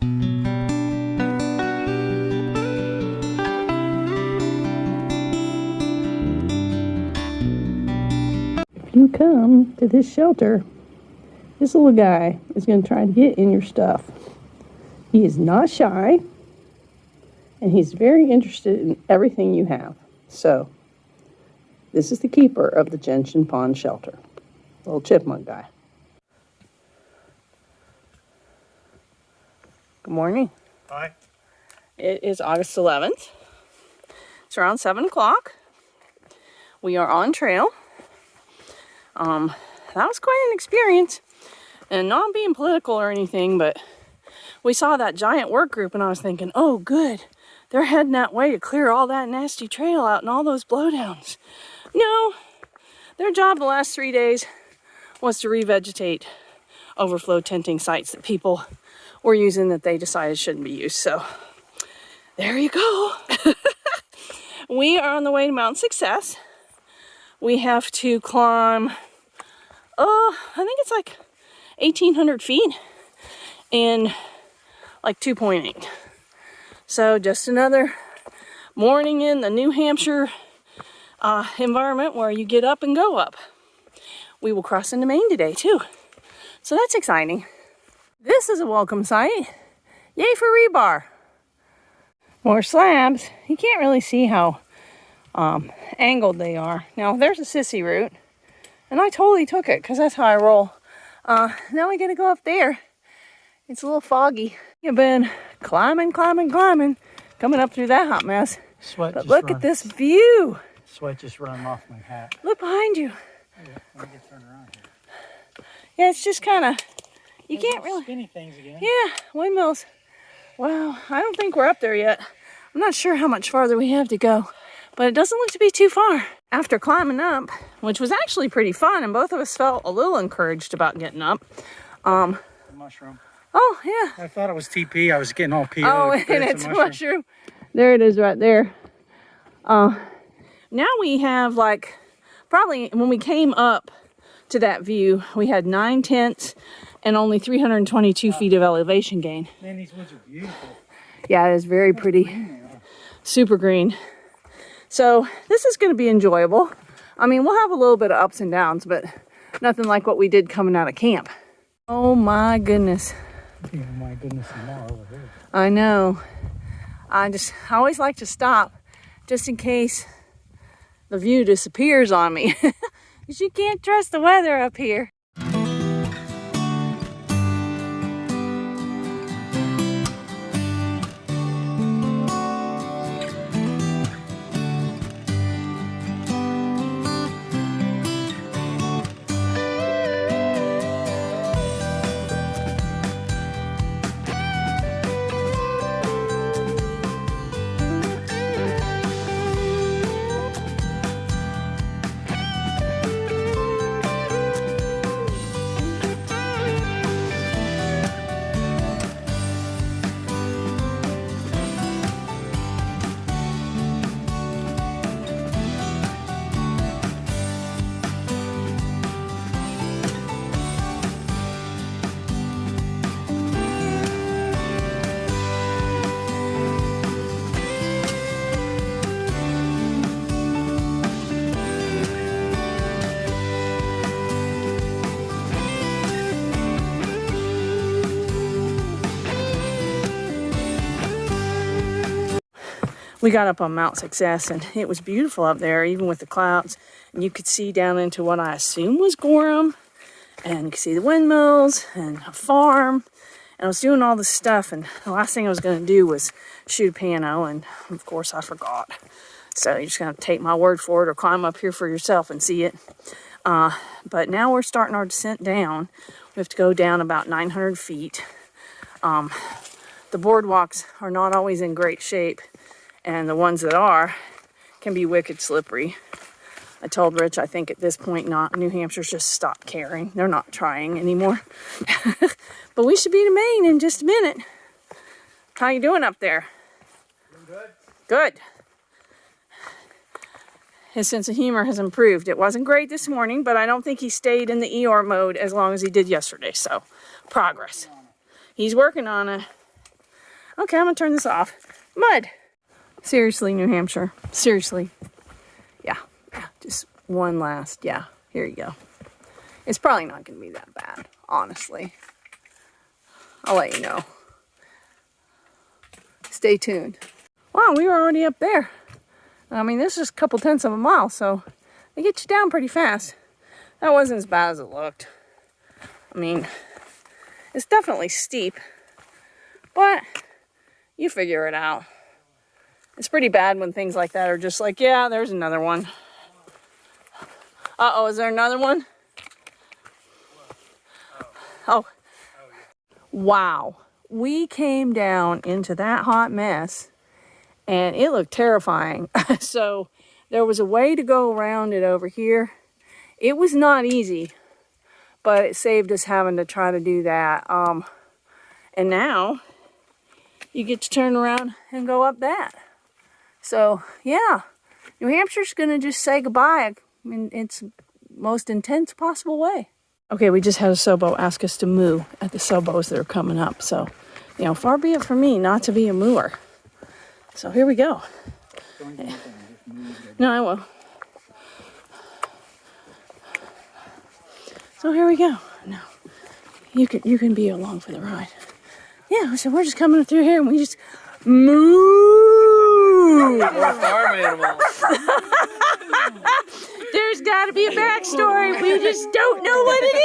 If you come to this shelter, this little guy is going to try to get in your stuff. He is not shy, and he's very interested in everything you have. So, this is the keeper of the Gentian Pond Shelter, little chipmunk guy. Good morning. Hi. It is August 11th. It's around 7 o'clock. We are on trail. That was quite an experience. And not being political or anything, but we saw that giant work group and I was thinking, oh good, they're heading that way to clear all that nasty trail out and all those blowdowns. No, their job the last 3 days was to revegetate overflow tenting sites that people were using that they decided shouldn't be used. So there you go. We are on the way to Mount Success. We have to climb, I think it's like 1,800 feet in like 2.8. So just another morning in the New Hampshire environment where you get up and go up. We will cross into Maine today too. So that's exciting. This is a welcome sight. Yay for rebar. More slabs. You can't really see how angled they are. Now there's a sissy route, and I totally took it because that's how I roll. Now we gotta go up there. It's a little foggy. You've been climbing, coming up through that hot mess. Sweat. But look at this view. Sweat just running off my hat. Look behind you. Yeah, let me get turned around here. Yeah, it's just kind of, you can't really. Spinny things again. Yeah, windmills. Wow, I don't think we're up there yet. I'm not sure how much farther we have to go, but it doesn't look to be too far. After climbing up, which was actually pretty fun, and both of us felt a little encouraged about getting up. The mushroom. Oh, yeah. I thought it was TP. I was getting all PO'd. Oh, and it's a mushroom. There it is right there. Now we have like, probably when we came up to that view, we had 9 tents and only 322 feet of elevation gain. Man, these woods are beautiful. Yeah, it is very pretty. Super green. So this is going to be enjoyable. I mean, we'll have a little bit of ups and downs, but nothing like what we did coming out of camp. Oh my goodness. Oh my goodness, more over here. I know. I always like to stop just in case the view disappears on me. Because you can't trust the weather up here. We got up on Mount Success and it was beautiful up there, even with the clouds. And you could see down into what I assume was Gorham. And you could see the windmills and a farm. And I was doing all this stuff, and the last thing I was going to do was shoot a piano, and of course I forgot. So you're just going to take my word for it or climb up here for yourself and see it. But now we're starting our descent down. We have to go down about 900 feet. The boardwalks are not always in great shape, and the ones that are can be wicked slippery. I told Rich, I think at this point New Hampshire's just stopped caring. They're not trying anymore. But we should be to Maine in just a minute. How you doing up there? Doing good. Good. His sense of humor has improved. It wasn't great this morning, but I don't think he stayed in the Eeyore mode as long as he did yesterday. So, progress. He's working on it. Okay, I'm gonna turn this off. Mud. Seriously, New Hampshire. Seriously. Yeah. Just one last. Yeah. Here you go. It's probably not gonna be that bad, honestly. I'll let you know. Stay tuned. Wow, we were already up there. I mean, this is a couple tenths of a mile, so they get you down pretty fast. That wasn't as bad as it looked. I mean, it's definitely steep, but you figure it out. It's pretty bad when things like that are just like, yeah, there's another one. Uh-oh, is there another one? Oh. Wow. We came down into that hot mess and it looked terrifying. So there was a way to go around it over here. It was not easy, but it saved us having to try to do that. And now you get to turn around and go up that. So yeah, New Hampshire's gonna just say goodbye in its most intense possible way. Okay, we just had a Sobo ask us to moo at the Sobos that are coming up. So, you know, far be it from me not to be a mooer. So here we go. No, I will. So here we go. No, you can be along for the ride. Yeah, so we're just coming through here and we just moo. We're farm animals. There's got to be a backstory. We just don't know what it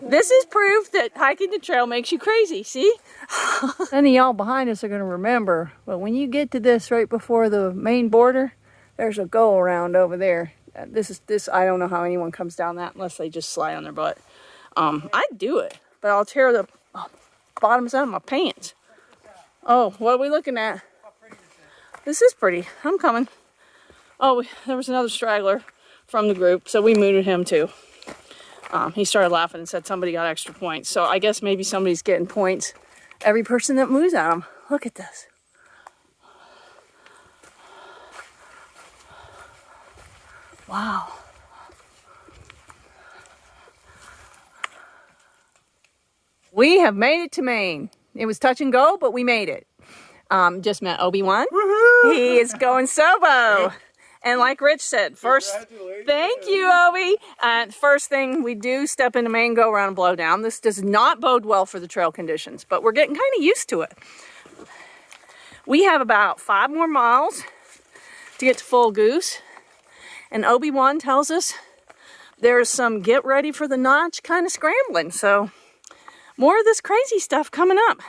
is. This is proof that hiking the trail makes you crazy. See? Any of y'all behind us are going to remember, but when you get to this right before the Maine border, there's a go around over there. This. I don't know how anyone comes down that unless they just slide on their butt. I'd do it, but I'll tear the bottoms out of my pants. Oh, what are we looking at? This is pretty. I'm coming. Oh, there was another straggler from the group, so we mooted him too. He started laughing and said somebody got extra points. So I guess maybe somebody's getting points. Every person that moves at him. Look at this. Wow. We have made it to Maine. It was touch and go, but we made it. Just met Obi-Wan. He is going Sobo. And like Rich said, thank you, Obi. First thing we do, step into Maine, go around and blow down. This does not bode well for the trail conditions, but we're getting kind of used to it. We have about 5 more miles to get to Full Goose. And Obi-Wan tells us there's some get ready for the notch kind of scrambling. So more of this crazy stuff coming up.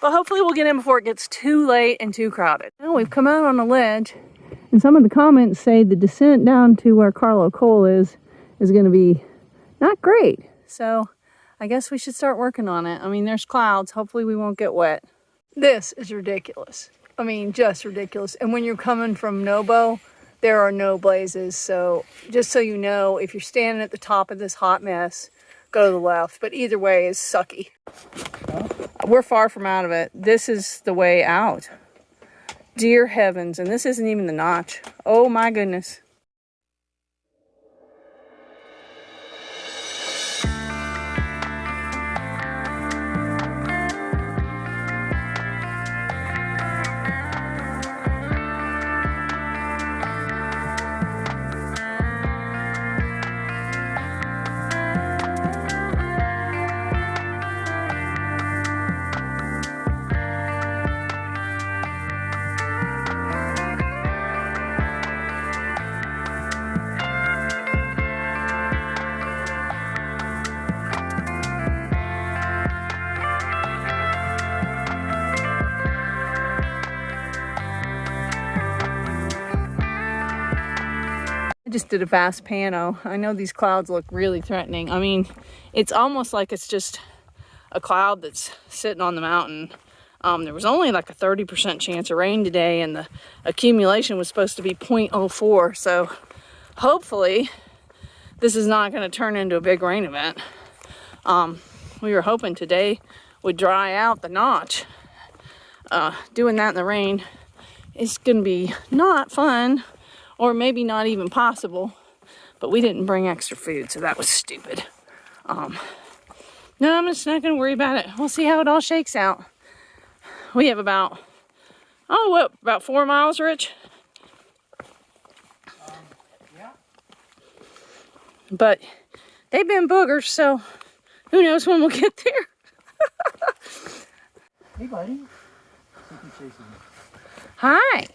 But hopefully we'll get in before it gets too late and too crowded. Now we've come out on a ledge. And some of the comments say the descent down to where Carlo Cole is going to be not great. So I guess we should start working on it. I mean, there's clouds. Hopefully we won't get wet. This is ridiculous. I mean, just ridiculous. And when you're coming from Nobo, there are no blazes. So just so you know, if you're standing at the top of this hot mess, go to the left. But either way is sucky. We're far from out of it. This is the way out. Dear heavens, and this isn't even the notch. Oh my goodness. I just did a fast pano. I know these clouds look really threatening. I mean, it's almost like it's just a cloud that's sitting on the mountain. There was only like a 30% chance of rain today, and the accumulation was supposed to be 0.04. So hopefully this is not going to turn into a big rain event. We were hoping today would dry out the notch. Doing that in the rain is going to be not fun. Or maybe not even possible, but we didn't bring extra food, so that was stupid. No, I'm just not gonna worry about it. We'll see how it all shakes out. We have about, oh, what, about 4 miles, Rich? Yeah. But they've been boogers, so who knows when we'll get there. Hey, buddy. You can chase him. Hi.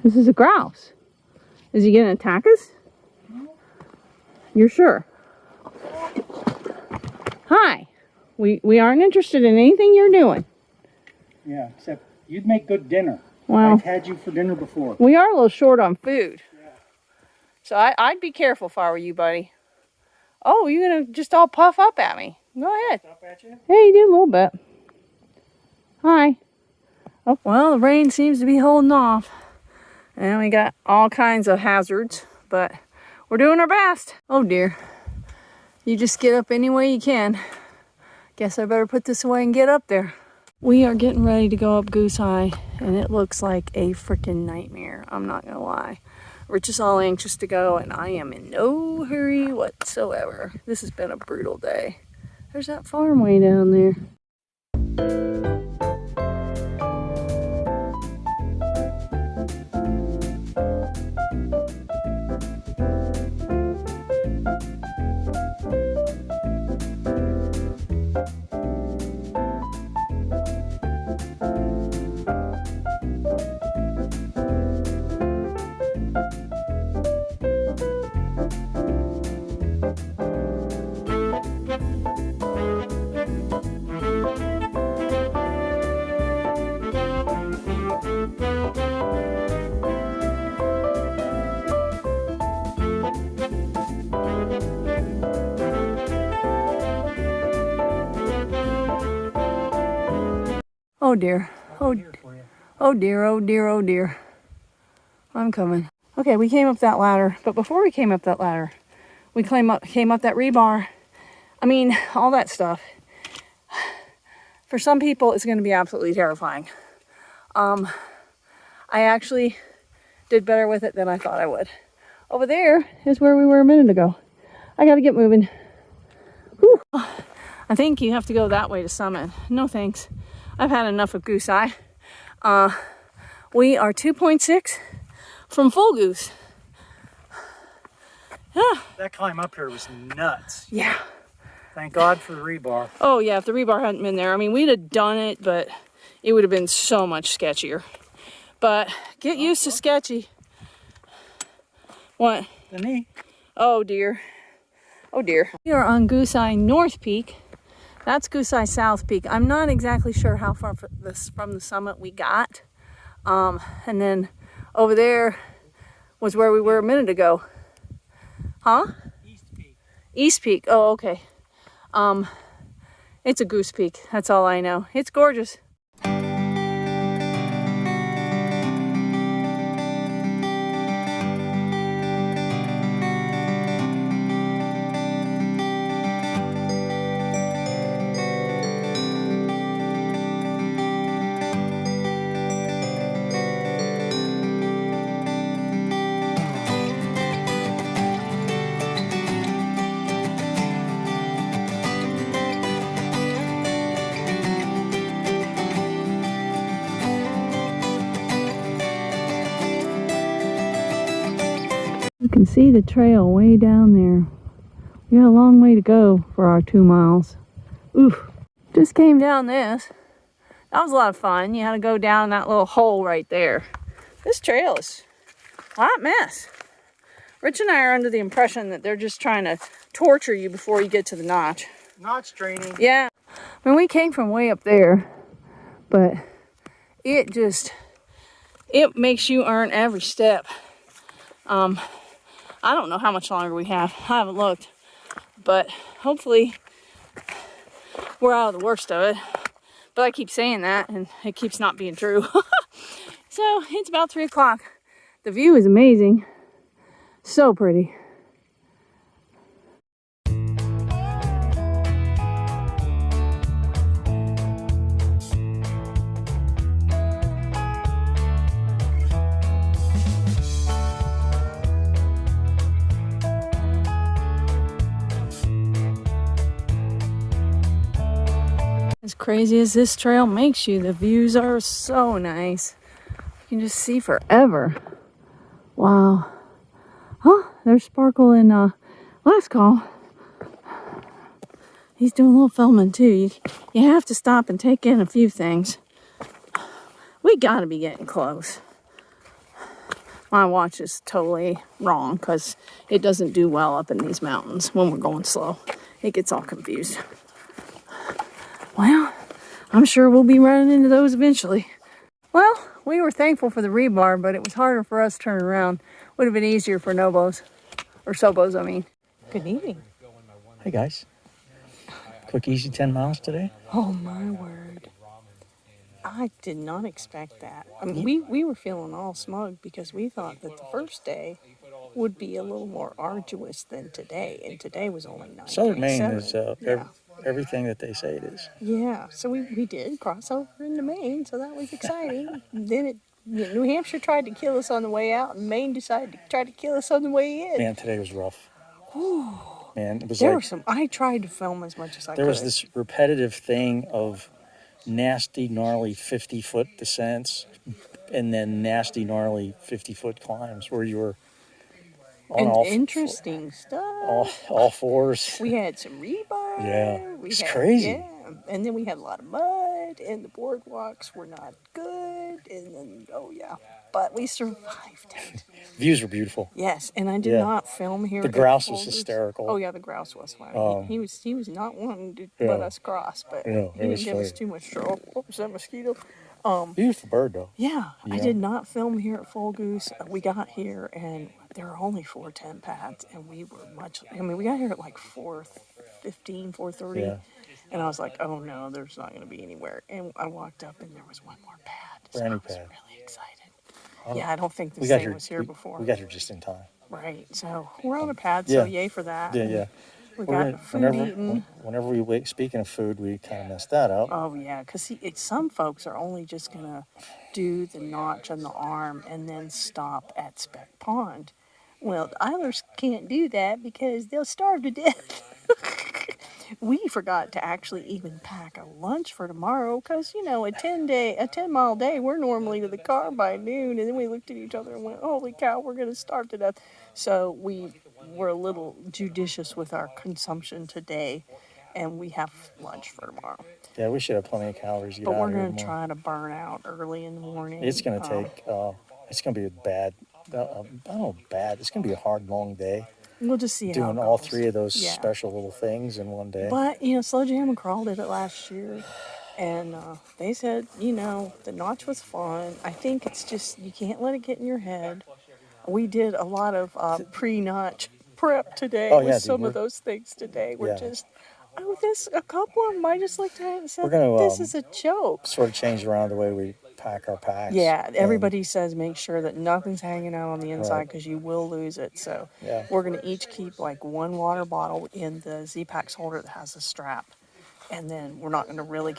This is a grouse. Is he gonna attack us? No. You're sure? Hi. We aren't interested in anything you're doing. Yeah, except you'd make good dinner. Well, I've had you for dinner before. we are a little short on food. Yeah. So I'd be careful if I were you, buddy. Oh, you're gonna just all puff up at me. Go ahead. Stop at you? Hey, you did a little bit. Hi. Oh, well, the rain seems to be holding off. And we got all kinds of hazards, but we're doing our best. Oh dear. You just get up any way you can. Guess I better put this away and get up there. We are getting ready to go up Goose Eye, and it looks like a freaking nightmare. I'm not gonna lie. Rich is all anxious to go, and I am in no hurry whatsoever. This has been a brutal day. There's that farm way down there. Oh dear. Oh, oh dear, oh dear, oh dear. I'm coming. Okay, we came up that ladder, but before we came up that ladder, we came up that rebar. I mean, all that stuff. For some people, it's going to be absolutely terrifying. I actually did better with it than I thought I would. Over there is where we were a minute ago. I got to get moving. Whew. I think you have to go that way to summit. No thanks. I've had enough of Goose Eye. We are 2.6 from full goose. Yeah. That climb up here was nuts. Yeah. Thank God for the rebar. Oh yeah, if the rebar hadn't been there, I mean, we'd have done it, but it would have been so much sketchier. But get used to sketchy. What? The knee. Oh dear. Oh dear. We are on Goose Eye North Peak. That's Goose Eye South Peak. I'm not exactly sure how far from the summit we got. And then over there was where we were a minute ago. Huh? East Peak. East Peak. Oh, okay. It's a Goose Peak. That's all I know. It's gorgeous. You can see the trail way down there. We got a long way to go for our 2 miles. Oof. Just came down this. That was a lot of fun. You had to go down that little hole right there. This trail is a hot mess. Rich and I are under the impression that they're just trying to torture you before you get to the notch. Notch training. Yeah. I mean, we came from way up there, but it makes you earn every step. I don't know how much longer we have. I haven't looked, but hopefully we're out of the worst of it. But I keep saying that and it keeps not being true. So it's about 3 o'clock. The view is amazing. So pretty. As crazy as this trail makes you, the views are so nice. You can just see forever. Wow. Oh, there's Sparkle and Last Call. He's doing a little filming too. You have to stop and take in a few things. We gotta be getting close. My watch is totally wrong because it doesn't do well up in these mountains when we're going slow. It gets all confused. Well, I'm sure we'll be running into those eventually. Well, we were thankful for the rebar, but it was harder for us to turn around. Would have been easier for Nobos, or Sobos, I mean. Good evening. Hey guys. Quick, easy 10 miles today. Oh my word. I did not expect that. I mean, we were feeling all smug because we thought that the first day would be a little more arduous than today, and today was only 9.7. Southern Maine is everything that they say it is. Yeah, so we did cross over into Maine, so that was exciting. Then New Hampshire tried to kill us on the way out, and Maine decided to try to kill us on the way in. Man, today was rough. Man, it was There were some. I tried to film as much as I could. There was this repetitive thing of nasty, gnarly 50-foot descents, and then nasty, gnarly 50-foot climbs where you were on all interesting stuff. All fours. We had some rebar. Yeah, it's crazy. Yeah, and then we had a lot of mud, and the boardwalks were not good, and then but we survived it. Views were beautiful. Yes, and I did not film here. The grouse was hysterical. Oh yeah, the grouse was fun. He was not wanting to let us cross, but he didn't give us too much trouble. What was that mosquito? Beautiful bird though. Yeah, I did not film here at Full Goose. We got here and there were only 4 tent pads, and we were we got here at like 4:15, 4:30. Yeah. And I was like, oh no, there's not going to be anywhere. And I walked up and there was one more pad. So I was really excited. I don't think this thing was here before. We got here just in time. Right, so we're on a pad, so yay for that. Yeah. We got food eaten. Whenever we wait, speaking of food, we kind of messed that up. Oh yeah, because some folks are only just going to do the notch on the arm and then stop at Speck Pond. Well, the Eilers can't do that because they'll starve to death. We forgot to actually even pack a lunch for tomorrow because, a 10-mile day, we're normally to the car by noon. And then we looked at each other and went, holy cow, we're going to starve to death. So we were a little judicious with our consumption today, and we have lunch for tomorrow. Yeah, we should have plenty of calories to get but out we're of here going to try to burn out early in the morning. It's going to take, it's going to be a bad, I don't know, bad. It's going to be a hard, long day. We'll just see doing how it goes. All 3 of those special little things in one day. But, Slow Jam and Crawl did it last year. And they said, the notch was fun. I think it's just, you can't let it get in your head. We did a lot of pre-notch prep today with some of those things today. We're just, a couple of them I just looked at it and said, this is a joke. Sort of changed around the way we pack our packs. Yeah, everybody says make sure that nothing's hanging out on the inside because you will lose it. So we're going to each keep like 1 water bottle in the Z-Packs holder that has a strap. And then we're not going to really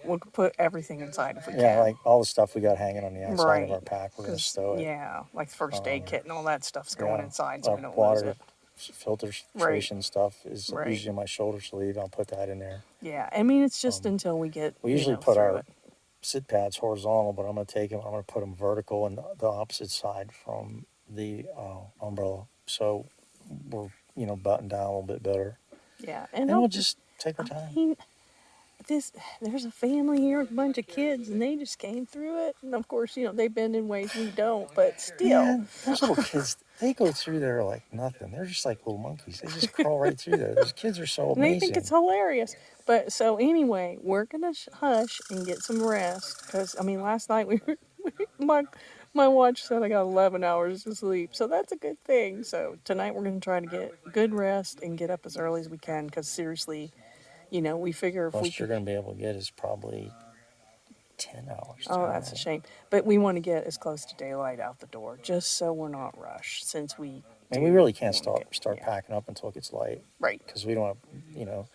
we'll put everything inside if we can. Yeah, like all the stuff we got hanging on the outside of our pack, we're going to stow it. Yeah, like the first aid kit and all that stuff's going inside so we don't water lose it. Filtration stuff is usually in my shoulder sleeve. I'll put that in there. Yeah, I mean, it's just until we get We usually put our sit pads horizontal, but I'm going to take them, I'm going to put them vertical on the opposite side from the umbrella. So we're, buttoned down a little bit better. Yeah. And we'll just take our time. I mean, there's a family here with a bunch of kids, and they just came through it. And of course, they bend in ways we don't, but still. Man, those little kids, they go through there like nothing. They're just like little monkeys. They just crawl right through there. Those kids are so amazing. And they think it's hilarious. But so anyway, we're going to hush and get some rest. Because, last night my watch said I got 11 hours of sleep. So that's a good thing. So tonight we're going to try to get good rest and get up as early as we can. Because seriously, we figure if most you're going to be able to get is probably 10 hours. Oh, that's a shame. But we want to get as close to daylight out the door, just so we're not rushed, since we... And we really can't start packing up until it gets light. Right. Because we don't want to,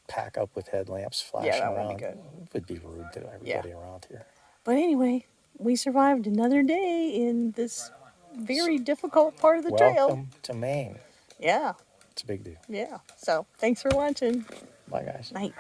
pack up with headlamps flashing around. Yeah, that would be good. It would be rude to everybody around here. But anyway, we survived another day in this very difficult part of the trail. Welcome to Maine. Yeah. It's a big deal. Yeah. So, thanks for watching. Bye, guys. Night.